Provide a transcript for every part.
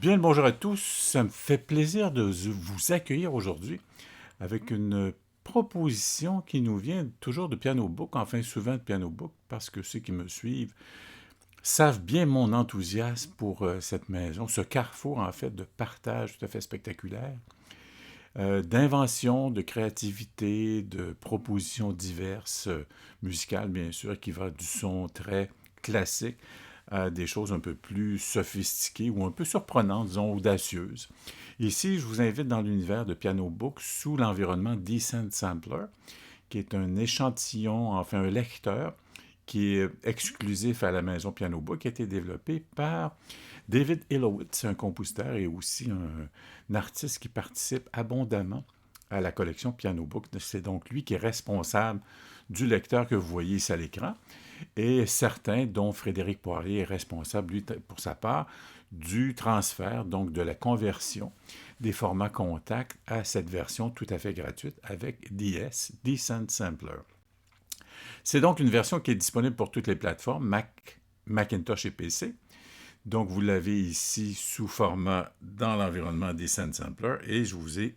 Bien le bonjour à tous, ça me fait plaisir de vous accueillir aujourd'hui avec une proposition qui nous vient toujours de Piano Book, enfin souvent de Piano Book, parce que ceux qui me suivent savent bien mon enthousiasme pour cette maison, ce carrefour en fait de partage tout à fait spectaculaire, d'invention, de créativité, de propositions diverses, musicales bien sûr, qui va du son très classique à des choses un peu plus sophistiquées ou un peu surprenantes, disons audacieuses. Ici, je vous invite dans l'univers de Piano Book sous l'environnement Descent Sampler, qui est un échantillon, enfin un lecteur, qui est exclusif à la maison Piano Book, qui a été développé par David Illowitz, un compositeur et aussi un artiste qui participe abondamment à la collection Piano Book. C'est donc lui qui est responsable du lecteur que vous voyez ici à l'écran. Et certains, dont Frédéric Poirier, est responsable, lui, pour sa part, du transfert, donc de la conversion des formats contact à cette version tout à fait gratuite avec DS, Descent Sampler. C'est donc une version qui est disponible pour toutes les plateformes, Mac, Macintosh et PC. Donc vous l'avez ici sous format dans l'environnement Descent Sampler et je vous ai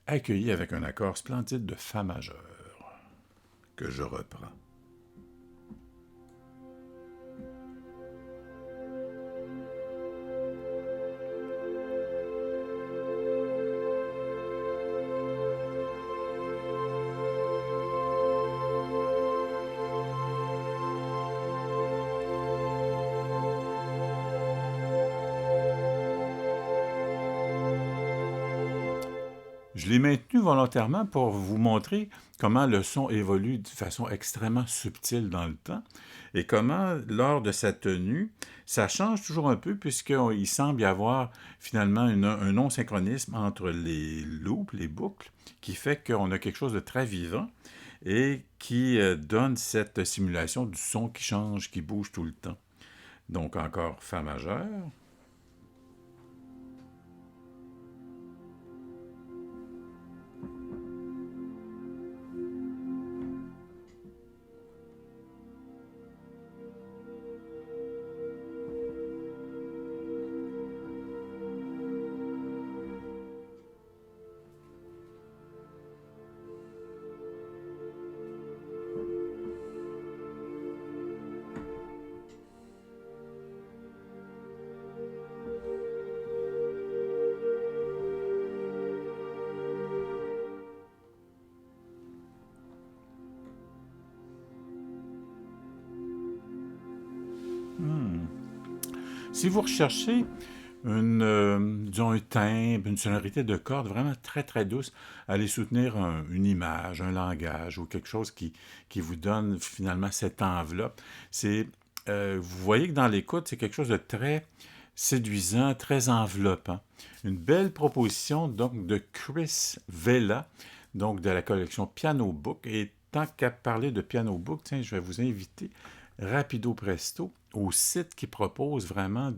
accueilli avec un accord splendide de Fa majeur que je reprends. Je l'ai maintenu volontairement pour vous montrer comment le son évolue de façon extrêmement subtile dans le temps et comment, lors de sa tenue, ça change toujours un peu puisqu'il semble y avoir finalement un non-synchronisme entre les loops, les boucles, qui fait qu'on a quelque chose de très vivant et qui donne cette simulation du son qui change, qui bouge tout le temps. Donc encore Fa majeur. Si vous recherchez disons un timbre, une sonorité de corde vraiment très très douce, allez soutenir une image, un langage ou quelque chose qui vous donne finalement cette enveloppe. Vous voyez que dans l'écoute, c'est quelque chose de très séduisant, très enveloppant. Une belle proposition donc de Chris Vela, donc de la collection Piano Book. Et tant qu'à parler de Piano Book, tiens, je vais vous inviter rapido presto au site qui propose vraiment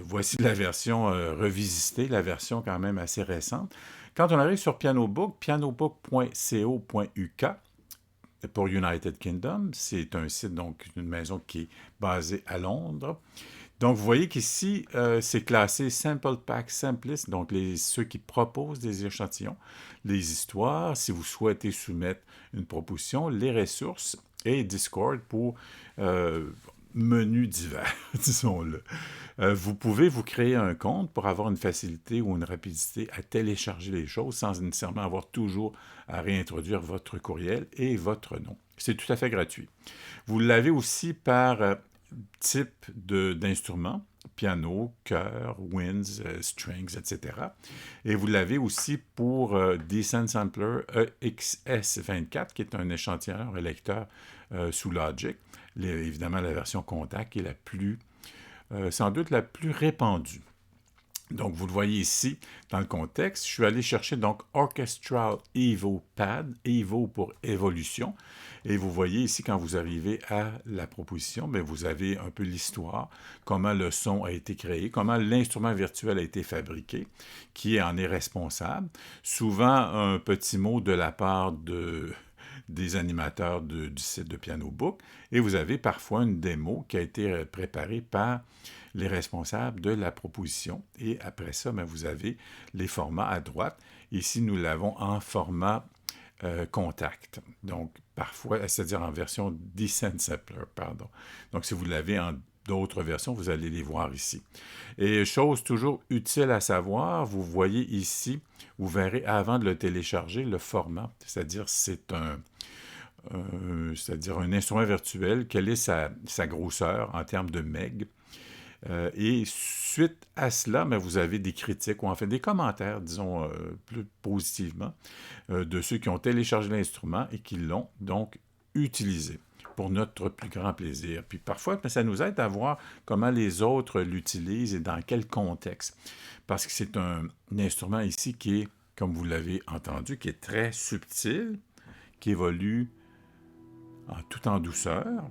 voici la version revisitée, la version quand même assez récente. Quand on arrive sur Piano Book, pianobook.co.uk pour United Kingdom, c'est un site, donc une maison qui est basée à Londres. Donc, vous voyez qu'ici, c'est classé Sample Pack Simplist, donc ceux qui proposent des échantillons, les histoires, si vous souhaitez soumettre une proposition, les ressources et Discord pour menus divers, disons-le. Vous pouvez vous créer un compte pour avoir une facilité ou une rapidité à télécharger les choses sans nécessairement avoir toujours à réintroduire votre courriel et votre nom. C'est tout à fait gratuit. Vous l'avez aussi par type d'instrument, piano, chœur, winds, strings, etc. Et vous l'avez aussi pour Descent Sampler EXS24, qui est un échantillonneur, un lecteur sous Logic. Évidemment, la version contact est sans doute la plus répandue. Donc, vous le voyez ici dans le contexte. Je suis allé chercher donc Orchestral Evo Pad, Evo pour évolution. Et vous voyez ici, quand vous arrivez à la proposition, bien, vous avez un peu l'histoire, comment le son a été créé, comment l'instrument virtuel a été fabriqué, qui en est responsable. Souvent, un petit mot de la part des animateurs du site de Piano Book, et vous avez parfois une démo qui a été préparée par les responsables de la proposition. Et après ça, bien, vous avez les formats à droite. Ici, nous l'avons en format contact. Donc, parfois, c'est-à-dire en version Descent Sampler, pardon. Donc, si vous l'avez en d'autres versions, vous allez les voir ici. Et chose toujours utile à savoir, vous voyez ici, vous verrez avant de le télécharger, le format, c'est-à-dire c'est-à-dire un instrument virtuel, quelle est sa grosseur en termes de meg. Et suite à cela, bien, vous avez des critiques, ou en fait des commentaires, disons plus positivement, de ceux qui ont téléchargé l'instrument et qui l'ont donc utilisé pour notre plus grand plaisir. Puis parfois, bien, ça nous aide à voir comment les autres l'utilisent et dans quel contexte. Parce que c'est un instrument ici qui est, comme vous l'avez entendu, qui est très subtil, qui évolue tout en douceur.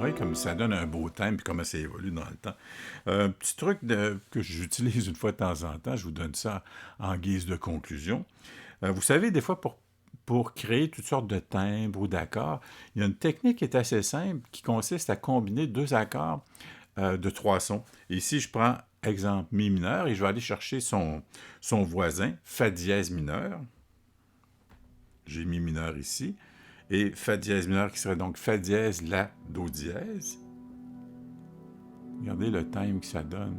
Oui, comme ça donne un beau thème, puis comment ça évolue dans le temps. Un petit truc que j'utilise une fois de temps en temps, je vous donne ça en guise de conclusion. Vous savez, des fois, pour créer toutes sortes de timbres ou d'accords, il y a une technique qui est assez simple qui consiste à combiner deux accords de trois sons. Et ici, je prends exemple Mi mineur et je vais aller chercher son voisin, Fa dièse mineur. J'ai Mi mineur ici. Et Fa dièse mineur qui serait donc Fa dièse, La, Do dièse. Regardez le time que ça donne.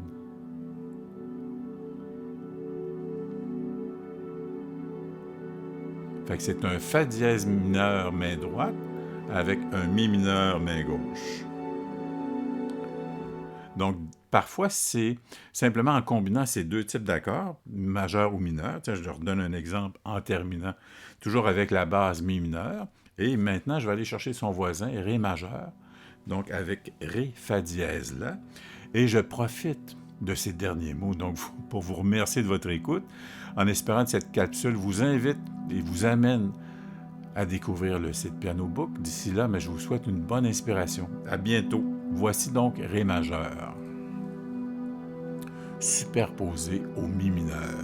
Fait que c'est un Fa dièse mineur main droite avec un Mi mineur main gauche. Donc, parfois, c'est simplement en combinant ces deux types d'accords, majeur ou mineur. Tiens, je leur donne un exemple en terminant, toujours avec la base Mi mineur. Et maintenant, je vais aller chercher son voisin, Ré majeur, donc avec Ré, Fa dièse là. Et je profite de ces derniers mots, donc pour vous remercier de votre écoute, en espérant que cette capsule vous invite et vous amène à découvrir le site Piano Book. D'ici là, mais je vous souhaite une bonne inspiration. À bientôt. Voici donc Ré majeur, superposé au Mi mineur.